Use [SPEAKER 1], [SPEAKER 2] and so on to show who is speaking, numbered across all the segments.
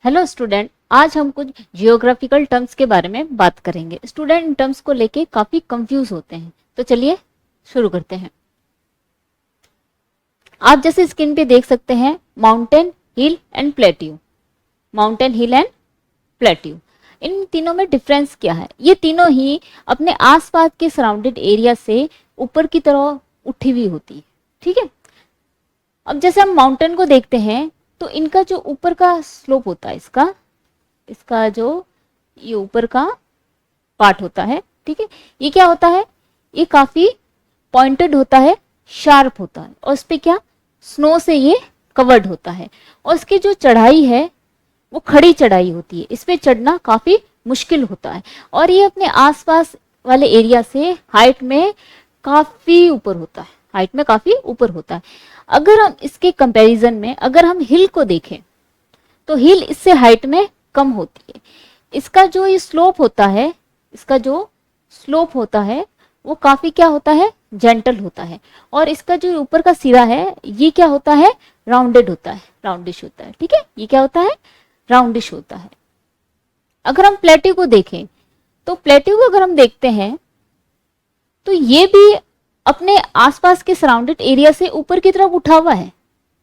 [SPEAKER 1] Hello student, आज हम कुछ जियोग्राफिकल टर्म्स के बारे में बात करेंगे। स्टूडेंट इन टर्म्स को लेके काफी कंफ्यूज होते हैं, तो चलिए शुरू करते हैं। आप जैसे स्क्रीन पे देख सकते हैं mountain, hill and plateau. Mountain, hill and plateau, इन तीनों में डिफरेंस क्या है? ये तीनों ही अपने आसपास के सराउंडेड एरिया से ऊपर की तरफ उठी हुई होती है। ठीक है, अब जैसे हम माउंटेन को देखते हैं तो इनका जो ऊपर का स्लोप होता है, इसका जो ये ऊपर का पार्ट होता है, ठीक है, ये क्या होता है? ये काफी पॉइंटेड होता है, शार्प होता है, और इस पे क्या स्नो से ये कवर्ड होता है। और इसकी जो चढ़ाई है वो खड़ी चढ़ाई होती है, इस पे चढ़ना काफी मुश्किल होता है। और ये अपने आसपास वाले एरिया से हाइट में काफी ऊपर होता है, हाइट में काफी ऊपर होता है। अगर हम इसके कंपैरिजन में अगर हम हिल को देखें तो हिल इससे हाइट में कम होती है। इसका जो ये स्लोप होता है, इसका जो स्लोप होता है वो काफी क्या होता है? जेंटल होता है। और इसका जो ऊपर का सिरा है ये क्या होता है? राउंडेड होता है, राउंडिश होता है। ठीक है, ये क्या होता है? राउंडिश होता है। अगर हम प्लेट्यू को देखें तो प्लेट्यू को अगर हम देखते हैं तो ये भी अपने आसपास के सराउंडेड एरिया से ऊपर की तरफ उठा हुआ है,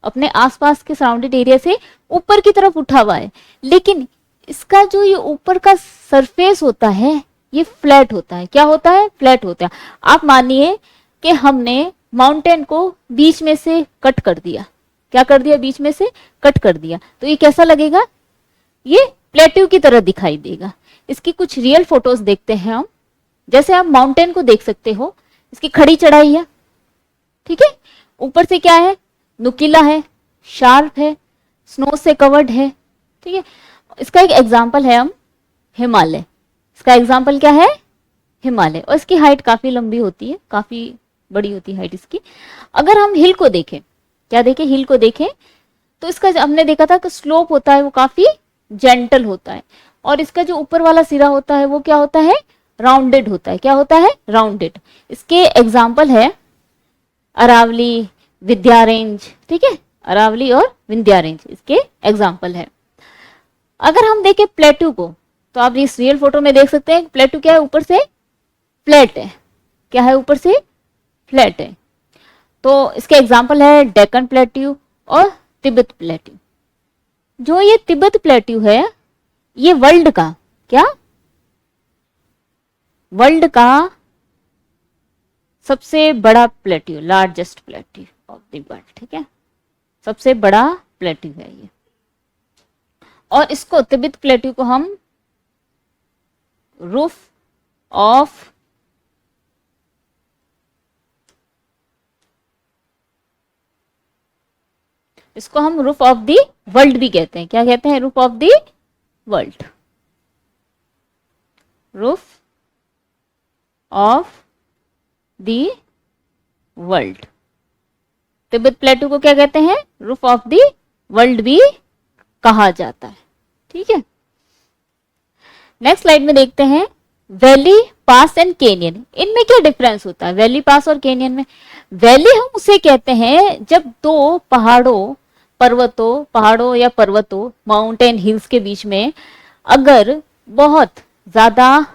[SPEAKER 1] अपने आसपास के सराउंडेड एरिया से ऊपर की तरफ उठा हुआ है। लेकिन इसका जो ये ऊपर का सरफेस होता है ये फ्लैट होता है। क्या होता है? फ्लैट होता है। आप मानिए कि हमने माउंटेन को बीच में से कट कर दिया। क्या कर दिया? बीच में से कट कर दिया, तो ये कैसा लगेगा? ये प्लेट्यू की तरह दिखाई देगा। इसकी कुछ रियल फोटोज देखते हैं हम। जैसे आप माउंटेन को देख सकते हो, इसकी खड़ी चढ़ाई है, ठीक है, ऊपर से क्या है? नुकीला है, शार्प है, स्नो से कवर्ड है। ठीक है, इसका एक एग्जांपल है हम हिमालय। इसका एग्जांपल क्या है? हिमालय। और इसकी हाइट काफी लंबी होती है, काफी बड़ी होती है हाइट इसकी। अगर हम हिल को देखें, क्या देखें? हिल को देखें तो इसका हमने देखा था कि स्लोप होता है वो काफी जेंटल होता है, और इसका जो ऊपर वाला सिरा होता है वो क्या होता है? राउंडेड होता है। क्या होता है? राउंडेड। इसके एग्जाम्पल है अरावली, विंध्या रेंज। ठीक है, अरावली और विंध्या रेंज इसके एग्जाम्पल है। अगर हम देखें प्लेट्यू को तो आप इस रियल फोटो में देख सकते हैं प्लेट्यू क्या है? ऊपर से फ्लैट है। क्या है? ऊपर से फ्लैट है। तो इसके एग्जाम्पल है डेक्कन प्लेट्यू और तिब्बत प्लेट्यू। जो ये तिब्बत प्लेट्यू है ये वर्ल्ड का क्या? वर्ल्ड का सबसे बड़ा plateau, largest plateau of the world. ठीक है, सबसे बड़ा प्लेट्यू है ये। और इसको तिब्बत प्लेट्यू को हम रूफ ऑफ द वर्ल्ड भी कहते हैं। क्या कहते हैं? Roof of the world, roof of the world. Tibet plateau को क्या कहते हैं? रूफ ऑफ द वर्ल्ड भी कहा जाता है। ठीक है, नेक्स्ट स्लाइड में देखते हैं वैली, पास एंड कैनियन। इनमें क्या डिफरेंस होता है वैली, पास और कैनियन में? वैली हम उसे कहते हैं जब दो पहाड़ों या पर्वतों, माउंटेन हिल्स के बीच में अगर बहुत ज्यादा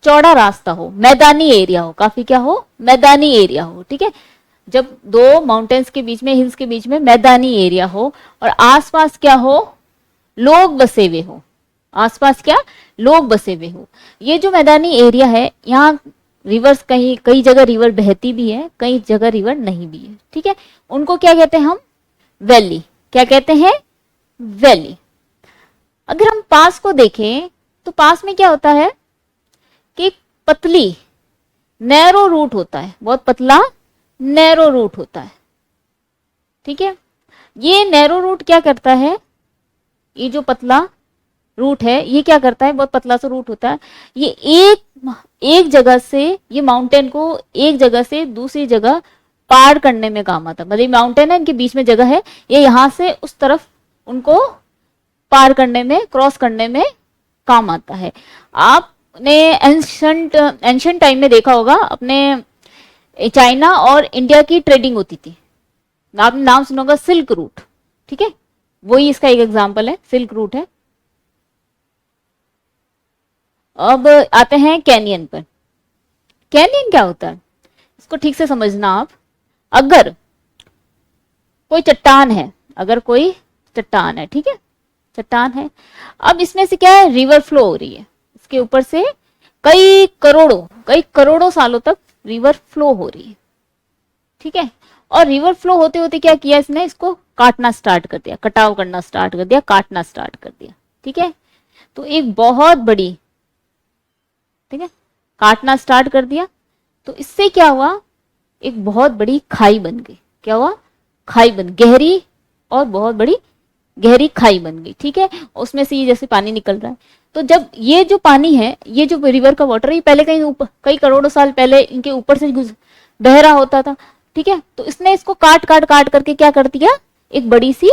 [SPEAKER 1] चौड़ा रास्ता हो, मैदानी एरिया हो, काफी क्या हो? मैदानी एरिया हो। ठीक है, जब दो माउंटेन्स के बीच में, हिल्स के बीच में मैदानी एरिया हो और आसपास क्या हो? लोग बसे हुए हो। आसपास क्या? लोग बसे हुए हो। ये जो मैदानी एरिया है यहाँ रिवर्स, कई जगह रिवर बहती भी है, कई जगह रिवर नहीं भी है। ठीक है, उनको क्या कहते हैं हम? वैली। क्या कहते हैं? वैली। अगर हम पास को देखें तो पास में क्या होता है कि पतली नैरो रूट होता है, बहुत पतला नैरो रूट होता है। ठीक है, ये नैरो रूट क्या करता है? ये जो पतला रूट है ये क्या करता है? बहुत पतला सा रूट होता है। ये एक जगह से, ये माउंटेन को एक जगह से दूसरी जगह पार करने में काम आता है। मतलब माउंटेन है, इनके बीच में जगह है, ये यहां से उस तरफ उनको पार करने में, क्रॉस करने में काम आता है। आपने एंशंट टाइम में देखा होगा, अपने चाइना और इंडिया की ट्रेडिंग होती थी, आपने नाम सुना होगा सिल्क रूट। ठीक है, वही इसका एक एग्जाम्पल है, सिल्क रूट है। अब आते हैं कैनियन पर। कैनियन क्या होता है इसको ठीक से समझना आप। अगर कोई चट्टान है, अगर कोई चट्टान है, ठीक है, चट्टान है, अब इसमें से क्या है, रिवर फ्लो हो रही है, इसके ऊपर से कई करोड़ों सालों तक रिवर फ्लो हो रही है, ठीक है। और रिवर फ्लो होते होते क्या किया इसने, इसको काटना स्टार्ट कर दिया, कटाव करना स्टार्ट कर दिया, काटना स्टार्ट कर दिया, ठीक है। तो एक बहुत बड़ी, ठीक है, काटना स्टार्ट कर दिया, तो इससे क्या हुआ, एक बहुत बड़ी खाई बन गई। क्या हुआ, खाई बन, गहरी और बहुत बड़ी गहरी खाई बन गई, ठीक है। उसमें से ये जैसे पानी निकल रहा है, तो जब ये जो पानी है, ये जो रिवर का वाटर है, ये पहले कहीं ऊपर, कई करोड़ों साल पहले इनके ऊपर से बह रहा होता था, ठीक है। तो इसने इसको काट काट काट करके क्या कर दिया, एक बड़ी सी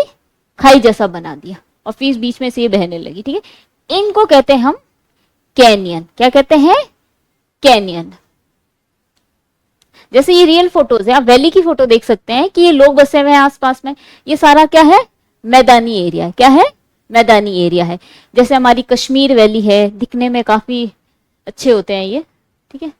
[SPEAKER 1] खाई जैसा बना दिया, और फिर बीच में से ये बहने लगी, ठीक है। इनको कहते हैं हम कैनियन। क्या कहते हैं, कैनियन। जैसे ये रियल फोटोज है, आप वैली की फोटो देख सकते हैं कि ये लोग बसे हुए हैं आसपास में, ये सारा क्या है, मैदानी एरिया। क्या है, मैदानी एरिया है। जैसे हमारी कश्मीर वैली है, दिखने में काफी अच्छे होते हैं ये, ठीक है।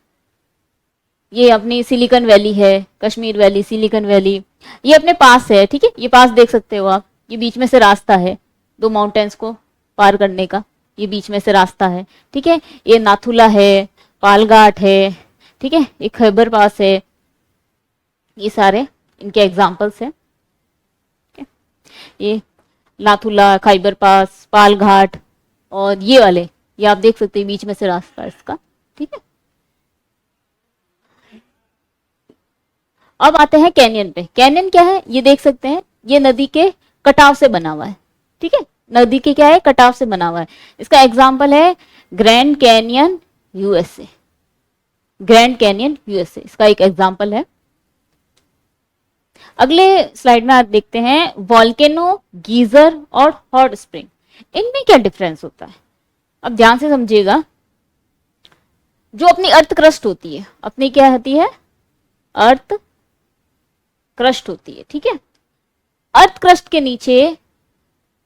[SPEAKER 1] ये अपनी सिलिकॉन वैली है, कश्मीर वैली, सिलिकॉन वैली, ये अपने पास है, ठीक है। ये पास देख सकते हो आप, ये बीच में से रास्ता है दो माउंटेन्स को पार करने का, ये बीच में से रास्ता है, ठीक है। ये नाथुला है, पालघाट है, ठीक है, ये खैबर पास है, ये सारे इनके एग्जाम्पल्स हैं। ये नाथुला, खैबर पास, पालघाट, और ये वाले, ये आप देख सकते हैं बीच में से रास्ता इसका, ठीक है। अब आते हैं कैनियन पे। कैनियन क्या है, ये देख सकते हैं, ये नदी के कटाव से बना हुआ है, ठीक है। नदी के क्या है, कटाव से बना हुआ है। इसका एग्जाम्पल है grand canyon USA. Grand canyon USA इसका एक एग्जाम्पल है। अगले स्लाइड में आप देखते हैं वॉल्केनो, गीजर और हॉट स्प्रिंग, इनमें क्या डिफरेंस होता है। अब ध्यान से समझिएगा। जो अपनी अर्थ क्रस्ट होती है, अपनी क्या होती है, अर्थ क्रस्ट होती है, ठीक है। अर्थ क्रस्ट के नीचे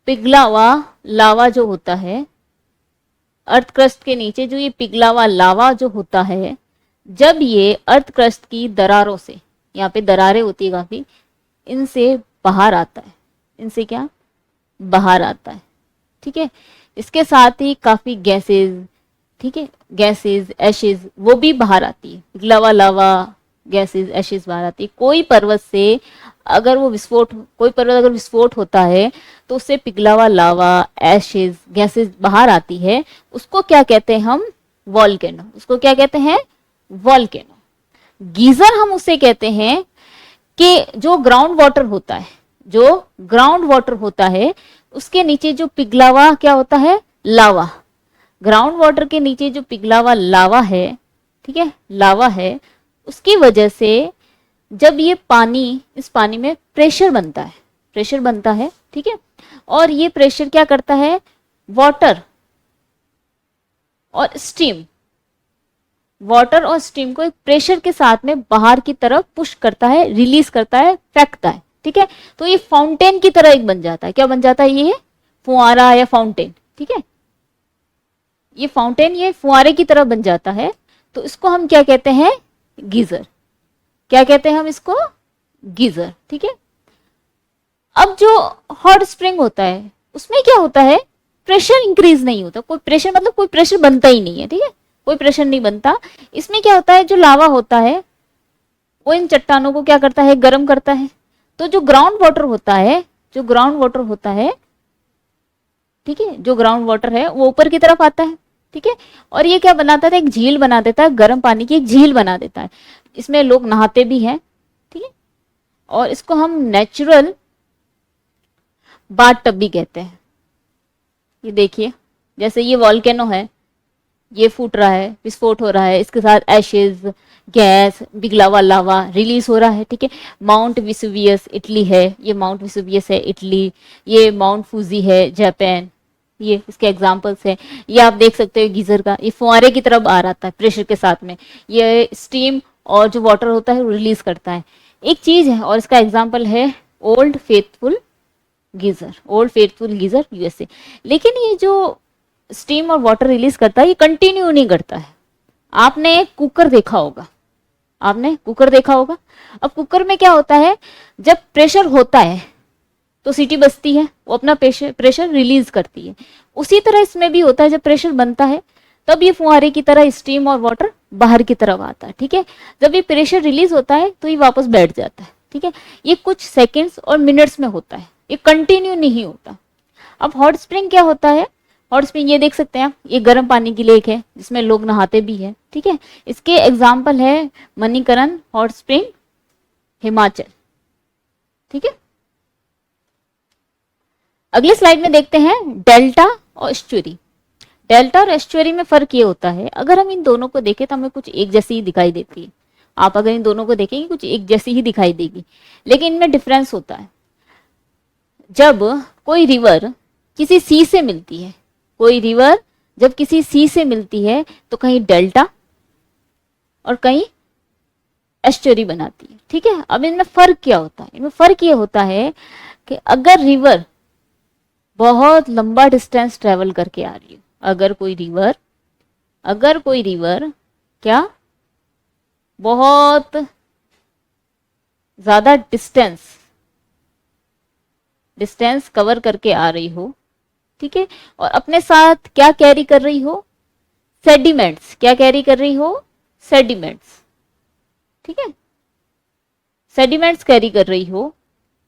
[SPEAKER 1] पिघला हुआ लावा जो होता है, अर्थ क्रस्ट के नीचे जो ये पिघला हुआ लावा जो होता है, जब ये अर्थ क्रस्ट की दरारों से, यहाँ पे दरारें होती है काफी, इनसे बाहर आता है, इनसे क्या बाहर आता है, ठीक है। इसके साथ ही काफी गैसेस, ठीक है, गैसेस, एशेज, वो भी बाहर आती है। पिघला हुआ लावा, गैसेस, एशेज बाहर आती है। कोई पर्वत से अगर वो विस्फोट, कोई पर्वत अगर विस्फोट होता है तो उससे पिघला हुआ लावा, एशेज, गैसेस बाहर आती है, उसको क्या कहते हैं हम, वॉल्केनो। उसको क्या कहते हैं, वॉल्केनो। गीजर हम उसे कहते हैं कि जो ग्राउंड वाटर होता है, जो ग्राउंड वाटर होता है, उसके नीचे जो पिघला हुआ क्या होता है, लावा। ग्राउंड वाटर के नीचे जो पिघला हुआ लावा है, ठीक है, लावा है, उसकी वजह से जब ये पानी, इस पानी में प्रेशर बनता है, प्रेशर बनता है, ठीक है। और ये प्रेशर क्या करता है, वाटर और स्टीम, वाटर और स्टीम को एक प्रेशर के साथ में बाहर की तरफ पुश करता है, रिलीज करता है, फेंकता है, ठीक है। तो ये फाउंटेन की तरह एक बन जाता है। क्या बन जाता है, ये फुहारा या फाउंटेन, ठीक है। ये फाउंटेन, ये फुहारे की तरह बन जाता है। तो इसको हम क्या कहते हैं, गीजर। क्या कहते हैं हम इसको, गीजर, ठीक है। अब जो हॉट स्प्रिंग होता है, उसमें क्या होता है, प्रेशर इंक्रीज नहीं होता। कोई प्रेशर मतलब कोई प्रेशर बनता ही नहीं है, ठीक है, कोई प्रेशर नहीं बनता। इसमें क्या होता है, जो लावा होता है वो इन चट्टानों को क्या करता है, गर्म करता है। तो जो ग्राउंड वाटर होता है, जो ग्राउंड वाटर होता है, ठीक है, जो ग्राउंड वाटर है वो ऊपर की तरफ आता है, ठीक है। और ये क्या बनाता है, एक झील बना देता है, गर्म पानी की एक झील बना देता है। इसमें लोग नहाते भी हैं, ठीक है। और इसको हम नेचुरल बाथ टब भी कहते हैं। ये देखिए, जैसे ये वॉल्केनो है, ये फूट रहा है, विस्फोट हो रहा है, इसके साथ एशेज, गैस, पिघला हुआ लावा रिलीज हो रहा है, ठीक है। माउंट विसुवियस इटली है, ये माउंट विसुवियस है इटली, ये माउंट फूजी है जापान, ये इसके एग्जांपल्स हैं। ये आप देख सकते हो गीजर का, ये फुहारे की तरफ बाहर आता है प्रेशर के साथ में, ये स्टीम और जो वाटर होता है वो रिलीज करता है। एक चीज है, और इसका एग्जाम्पल है old faithful geyser, old faithful geyser USA. लेकिन ये जो स्टीम और वाटर रिलीज करता है, ये कंटिन्यू नहीं करता है। आपने एक कुकर देखा होगा, आपने कुकर देखा होगा। अब कुकर में क्या होता है, जब प्रेशर होता है तो सीटी बजती है, वो अपना प्रेशर रिलीज करती है। उसी तरह इसमें भी होता है, जब प्रेशर बनता है तब ये फुहारे की तरह स्टीम और वाटर बाहर की तरफ आता है, ठीक है। जब ये प्रेशर रिलीज होता है तो ये वापस बैठ जाता है, ठीक है। ये कुछ सेकेंड्स और मिनट्स में होता है, ये कंटिन्यू नहीं होता। अब हॉट स्प्रिंग क्या होता है, हॉट स्प्रिंग ये देख सकते हैं आप, ये गर्म पानी की लेक है जिसमें लोग नहाते भी हैं, ठीक है। इसके एग्जाम्पल है मणिकरण हॉट स्प्रिंग, हिमाचल, ठीक है। अगले स्लाइड में देखते हैं डेल्टा और एस्चुरी। डेल्टा और एस्चुरी में फर्क ये होता है, अगर हम इन दोनों को देखें तो हमें कुछ एक जैसी ही दिखाई देती है। आप अगर इन दोनों को देखेंगे कुछ एक जैसी ही दिखाई देगी, लेकिन इनमें डिफरेंस होता है। जब कोई रिवर किसी सी से मिलती है, कोई रिवर जब किसी सी से मिलती है तो कहीं डेल्टा और कहीं एस्चुरी बनाती है, ठीक है। अब इनमें फर्क क्या होता है, इनमें फर्क ये होता है कि अगर रिवर बहुत लंबा डिस्टेंस ट्रेवल करके आ रही है, अगर कोई रिवर क्या बहुत ज्यादा डिस्टेंस कवर करके आ रही हो, ठीक है, और अपने साथ क्या कैरी कर रही हो, सेडिमेंट्स, क्या कैरी कर रही हो, सेडिमेंट्स, ठीक है, सेडिमेंट्स कैरी कर रही हो,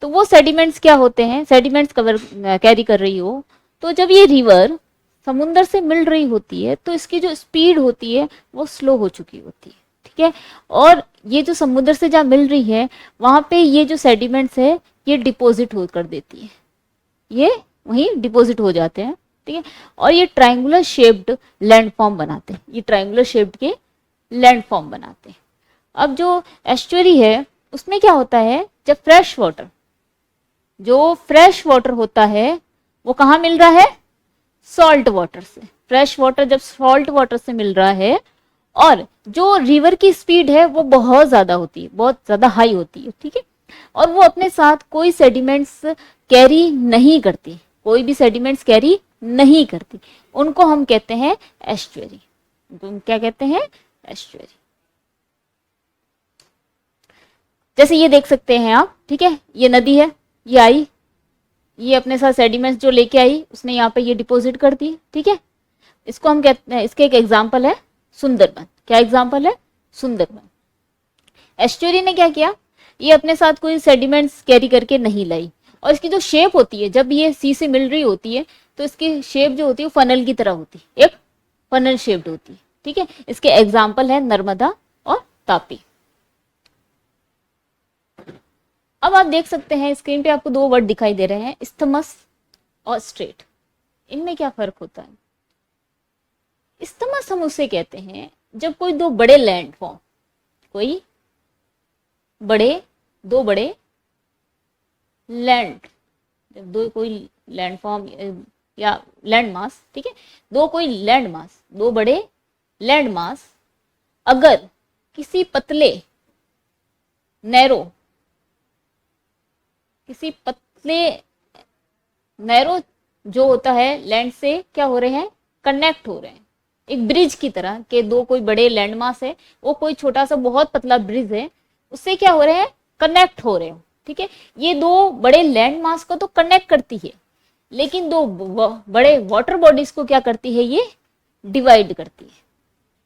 [SPEAKER 1] तो वो सेडिमेंट्स क्या होते हैं, सेडिमेंट्स कैरी कर रही हो, तो जब ये रिवर समुद्र से मिल रही होती है तो इसकी जो स्पीड होती है वो स्लो हो चुकी होती है, ठीक है। और ये जो समुद्र से जहाँ मिल रही है वहां पे ये जो सेडिमेंट्स है ये डिपॉजिट हो कर देती है, ये वहीं डिपॉजिट हो जाते हैं, ठीक है। और ये ट्रायंगुलर शेप्ड लैंडफॉर्म बनाते हैं, ये ट्रायंगुलर शेप्ड के लैंडफॉर्म बनाते हैं। अब जो एस्चुरी है उसमें क्या होता है, जब फ्रेश वाटर होता है वो कहाँ मिल रहा है, सॉल्ट वाटर से। फ्रेश वाटर जब सॉल्ट वाटर से मिल रहा है और जो रिवर की स्पीड है वो बहुत ज्यादा होती है, बहुत ज्यादा हाई होती है, ठीक है। और वो अपने साथ कोई सेडिमेंट्स कैरी नहीं करती, कोई भी सेडिमेंट्स कैरी नहीं करती, उनको हम कहते हैं एस्चुरी। क्या कहते हैं, एस्चुरी। जैसे ये देख सकते हैं आप, ठीक है, ये नदी है, ये आई, ये अपने साथ सेडिमेंट्स जो लेके आई उसने यहाँ पे ये डिपॉजिट कर दी, ठीक है। इसको हम कहते हैं, इसके एक एग्जांपल है सुंदरबन। क्या एग्जांपल है, सुंदरबन। एस्चुरी ने क्या किया, ये अपने साथ कोई सेडिमेंट्स कैरी करके नहीं लाई, और इसकी जो शेप होती है, जब ये सी से मिल रही होती है तो इसकी शेप जो होती है फनल की तरह होती है, एक फनल शेप्ड होती है, ठीक है। इसके एग्जाम्पल है नर्मदा और तापी। अब आप देख सकते हैं स्क्रीन पे आपको दो वर्ड दिखाई दे रहे हैं, इस्थमस और स्ट्रेट। इनमें क्या फर्क होता है, इस्थमस हम उसे कहते हैं जब कोई दो बड़े लैंडफॉर्म, दो बड़े लैंड, जब दो कोई लैंडफॉर्म या लैंड मास, ठीक है, दो कोई लैंड मास, दो बड़े लैंड मास अगर किसी पतले नैरो जो होता है लैंड से क्या हो रहे हैं, कनेक्ट हो रहे हैं, एक ब्रिज की तरह के दो कोई बड़े लैंड मास है, वो कोई छोटा सा बहुत पतला ब्रिज है, उससे क्या हो रहे हैं, कनेक्ट हो रहे हो, ठीक है। ये दो बड़े लैंड मास को तो कनेक्ट करती है, लेकिन दो बड़े वाटर बॉडीज को क्या करती है, ये डिवाइड करती है।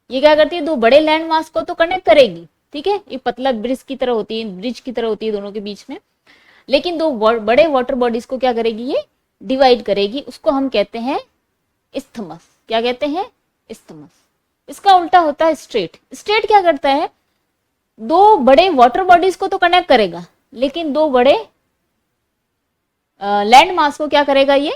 [SPEAKER 1] ये क्या करती है, दो बड़े लैंड मास को तो कनेक्ट करेगी, ठीक है, ये पतला ब्रिज की तरह होती है दोनों के बीच में, लेकिन दो बड़े वाटर बॉडीज को क्या करेगी, ये डिवाइड करेगी, उसको हम कहते हैं इस्थमस। क्या कहते हैं, इस्थमस। इसका उल्टा होता है स्ट्रेट। स्ट्रेट क्या करता है, दो बड़े वाटर बॉडीज को तो कनेक्ट करेगा, लेकिन दो बड़े लैंड मास को क्या करेगा, ये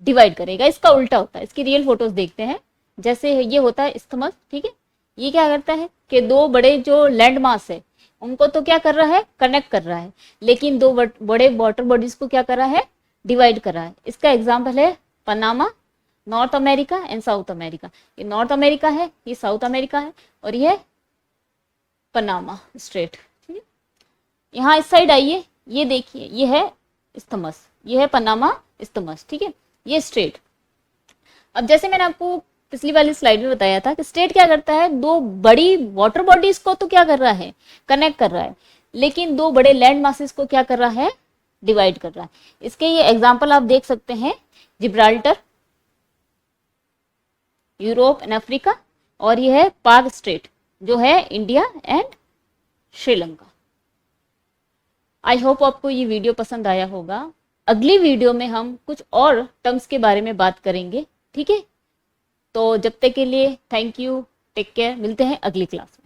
[SPEAKER 1] डिवाइड करेगा। इसका उल्टा होता है। इसकी रियल फोटोज देखते हैं। जैसे ये होता है इस्थमस, ठीक है, ये क्या करता है कि दो बड़े जो लैंड मास है उनको तो क्या कर रहा है, कनेक्ट कर रहा है, लेकिन दो बड़े वाटर बॉडीज को क्या कर रहा है, डिवाइड कर रहा है। इसका एग्जाम्पल है Panama, north America and south America. ये नॉर्थ अमेरिका है, ये साउथ अमेरिका है, और ये पनामा स्ट्रेट, ठीक है। यहाँ इस साइड आइए, ये देखिए, ये है इस्थमस, ये है पनामा इस्थमस, ठीक है, ये स्ट्रेट। अब जैसे मैंने आपको पिछली वाली स्लाइड में बताया था कि स्टेट क्या करता है, दो बड़ी वाटर बॉडीज को तो क्या कर रहा है, कनेक्ट कर रहा है, लेकिन दो बड़े लैंड मासेस को क्या कर रहा है, डिवाइड कर रहा है। इसके ये एग्जांपल आप देख सकते हैं, जिब्राल्टर, यूरोप एंड अफ्रीका, और ये है पाक स्ट्रेट जो है India and Sri Lanka. I hope आपको ये वीडियो पसंद आया होगा। अगली वीडियो में हम कुछ और टर्म्स के बारे में बात करेंगे, ठीक है। तो जब तक के लिए थैंक यू, टेक केयर, मिलते हैं अगली क्लास में।